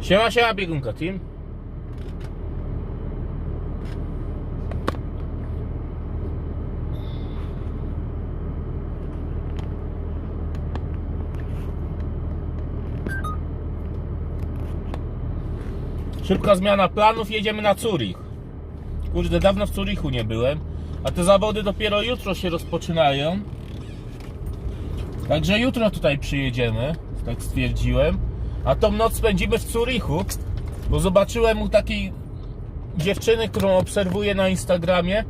Siema, biegunka team. Szybka zmiana planów, jedziemy na Zurich. Kurde, dawno w Zurichu nie byłem, a te zawody dopiero jutro się rozpoczynają. Także jutro tutaj przyjedziemy, tak stwierdziłem. A tą noc spędzimy w Zurichu, bo zobaczyłem u takiej dziewczyny, którą obserwuję na Instagramie,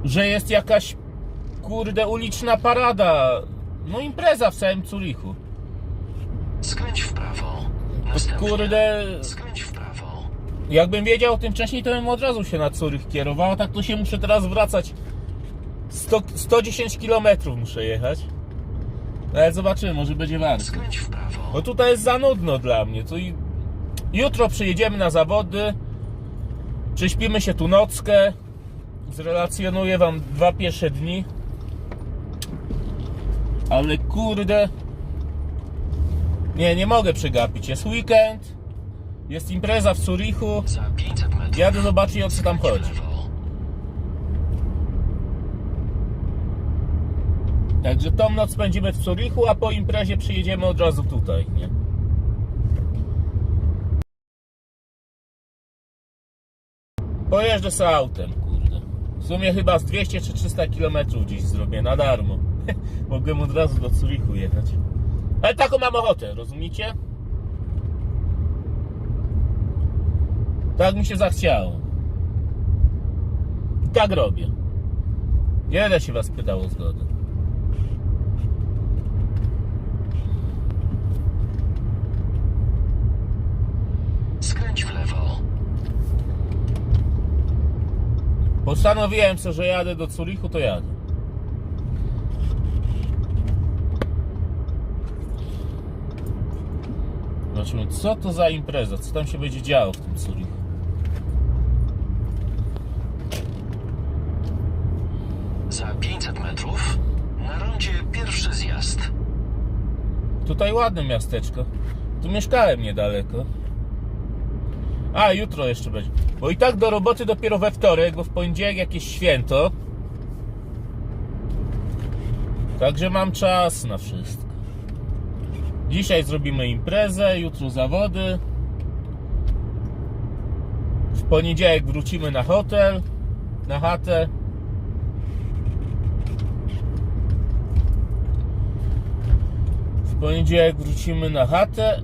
że jest jakaś, kurde, uliczna parada, no impreza w całym Zurichu. Skręć w prawo. To, kurde, Skręć w prawo. jakbym wiedział o tym wcześniej, to bym od razu się na Zurich kierował, a tak to się muszę teraz wracać. 110 km muszę jechać. Ale zobaczymy, może będzie warto. Skręć w prawo. Bo tutaj jest za nudno dla mnie. To jutro przyjedziemy na zawody. Prześpimy się tu nockę. Zrelacjonuję wam 2 pierwsze dni. Ale kurde, nie mogę przegapić. Jest weekend, jest impreza w Zurichu. Za 500 metrów. Jadę zobaczyć, o co tam chodzi. Także tą noc spędzimy w Zurichu, a po imprezie przyjedziemy od razu tutaj, nie? Pojeżdżę sobie autem, kurde. W sumie chyba z 200 czy 300 km dziś zrobię, na darmo. Mogłem od razu do Zurichu jechać. Ale taką mam ochotę, rozumiecie? Tak mi się zachciało. I tak robię. Wiele się was pytało o zgodę. Skręć w lewo. Postanowiłem sobie, że jadę do Zurichu, to jadę. Zobaczymy, co to za impreza, co tam się będzie działo w tym Zurichu. Za 500 metrów. Na rondzie pierwszy zjazd. Tutaj ładne miasteczko. Tu mieszkałem niedaleko. A, jutro jeszcze będzie. Bo i tak do roboty dopiero we wtorek, bo w poniedziałek jakieś święto. Także mam czas na wszystko. Dzisiaj zrobimy imprezę, jutro zawody. W poniedziałek wrócimy na hotel, na chatę. W poniedziałek wrócimy na chatę,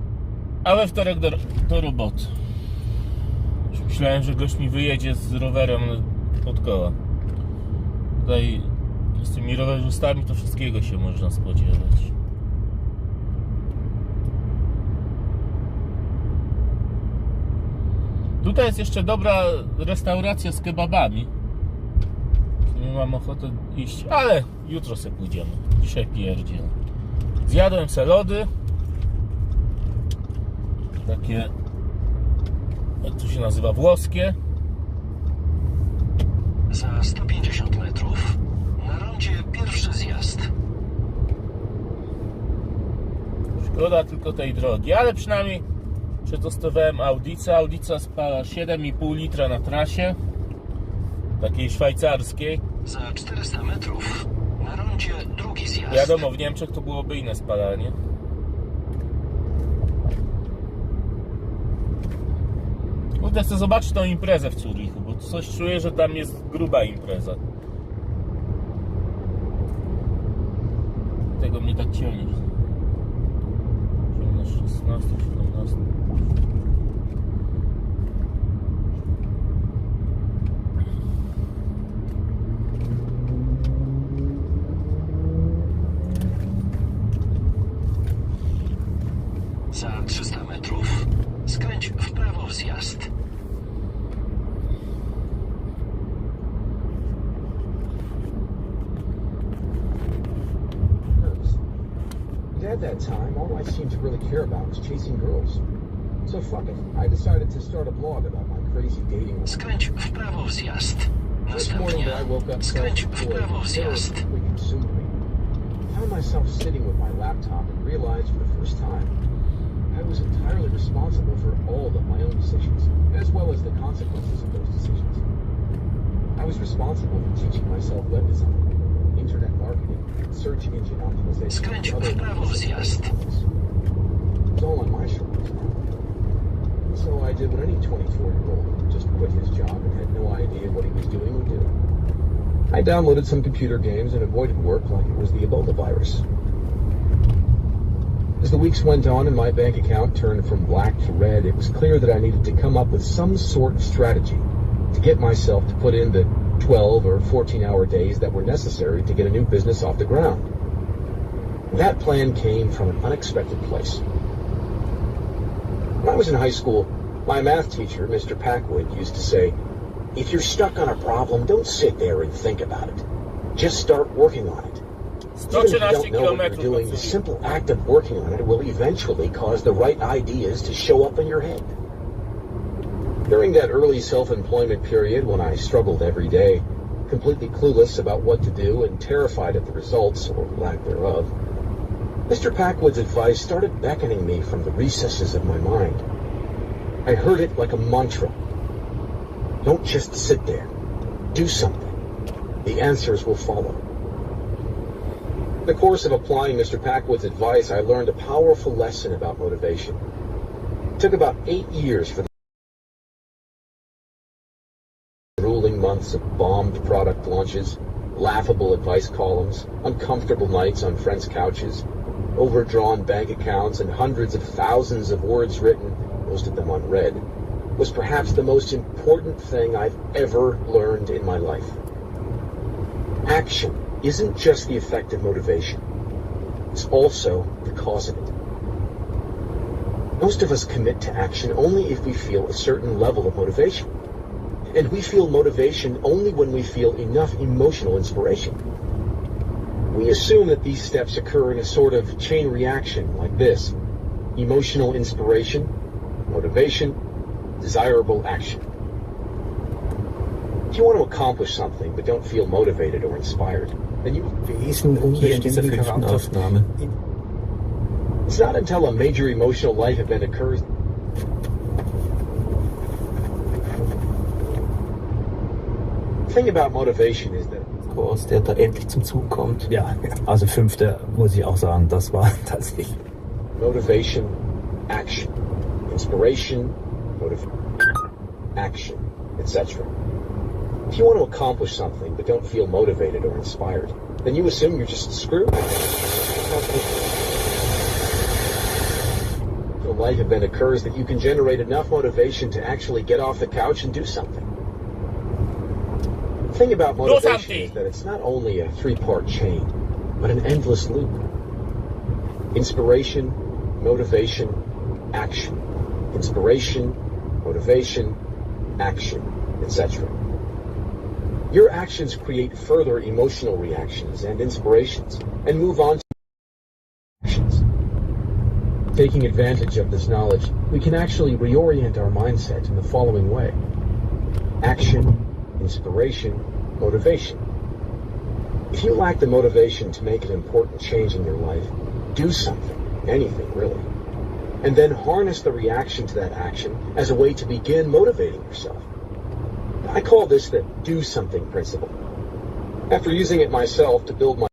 a we wtorek do roboty. Myślałem, że gość mi wyjedzie z rowerem pod koła. Tutaj z tymi rowerzystami to wszystkiego się można spodziewać. Tutaj jest jeszcze dobra restauracja z kebabami. Nie mam ochoty iść, ale jutro sobie pójdziemy. Dzisiaj pierdziel. Zjadłem se lody. Takie, jak to się nazywa, włoskie. Za 150 metrów. Na rondzie pierwszy zjazd. Szkoda tylko tej drogi, ale przynajmniej przetestowałem Audicę. Audica spala 7,5 litra na trasie. Takiej szwajcarskiej. Za 400 metrów. Na rondzie drugi zjazd. Wiadomo, w Niemczech to byłoby inne spalanie. Kurde, chcę zobaczyć tą imprezę w Zurichu, bo coś czuję, że tam jest gruba impreza. Tego mnie tak ciągnie. 16, 17. Za 300 metrów. Skręć w prawo w zjazd. At that time, all I seemed to really care about was chasing girls. So fuck it. I decided to start a blog about my crazy dating life. Skręć w prawo w zjazd. This morning Następnie I woke up skręć w prawo w zjazd. completely consumed me. I found myself sitting with my laptop and realized for the first time I was entirely responsible for all of my own decisions, as well as the consequences of those decisions. I was responsible for teaching myself web design, internet marketing, search engine optimization. Skręć w prawo w zjazd. It was all on my shoulders now. So I did what any 24-year-old who just quit his job and had no idea what he was doing would do. I downloaded some computer games and avoided work like it was the Ebola virus. As the weeks went on and my bank account turned from black to red, it was clear that I needed to come up with some sort of strategy to get myself to put in the 12 or 14-hour days that were necessary to get a new business off the ground. That plan came from an unexpected place. When I was in high school, my math teacher, Mr. Packwood, used to say, "If you're stuck on a problem, don't sit there and think about it. Just start working on it. Even if you don't know what you're doing, the simple act of working on it will eventually cause the right ideas to show up in your head." During that early self-employment period when I struggled every day, completely clueless about what to do and terrified at the results, or lack thereof, Mr. Packwood's advice started beckoning me from the recesses of my mind. I heard it like a mantra. Don't just sit there. Do something. The answers will follow. In the course of applying Mr. Packwood's advice, I learned a powerful lesson about motivation. It took about 8 years for the grueling months of bombed product launches, laughable advice columns, uncomfortable nights on friends' couches, overdrawn bank accounts, and hundreds of thousands of words written, most of them unread, was perhaps the most important thing I've ever learned in my life. Action isn't just the effect of motivation. It's also the cause of it. Most of us commit to action only if we feel a certain level of motivation. And we feel motivation only when we feel enough emotional inspiration. We assume that these steps occur in a sort of chain reaction like this: emotional inspiration, motivation, desirable action. If you want to accomplish something but don't feel motivated or inspired, then you hier in dieser 5. Aufnahme. It's not until a major emotional life event occurs. The thing about motivation is that Kurs, der da endlich zum Zug kommt. Ja, also 5. muss ich auch sagen, das war tatsächlich. motivation, action, inspiration, action, etc. If you want to accomplish something but don't feel motivated or inspired, then you assume you're just screwed. The life event occurs that you can generate enough motivation to actually get off the couch and do something. The thing about motivation is that it's not only a 3-part chain, but an endless loop. Inspiration, motivation, action. Inspiration, motivation, action, etc. Your actions create further emotional reactions and inspirations, and move on to actions. Taking advantage of this knowledge, we can actually reorient our mindset in the following way: action, inspiration, motivation. If you lack the motivation to make an important change in your life, do something, anything really, and then harness the reaction to that action as a way to begin motivating yourself. I call this the do something principle. After using it myself to build my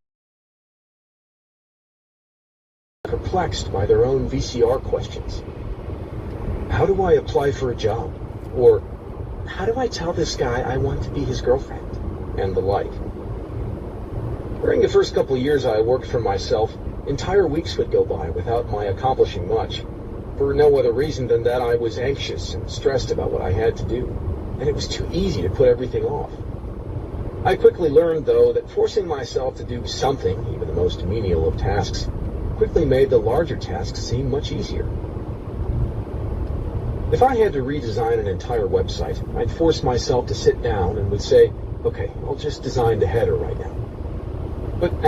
perplexed by their own VCR questions. How do I apply for a job? Or how do I tell this guy I want to be his girlfriend? And the like. During the first couple of years I worked for myself, entire weeks would go by without my accomplishing much, for no other reason than that I was anxious and stressed about what I had to do, and it was too easy to put everything off. I quickly learned, though, that forcing myself to do something, even the most menial of tasks, quickly made the larger tasks seem much easier. If I had to redesign an entire website, I'd force myself to sit down and would say, okay, I'll just design the header right now. But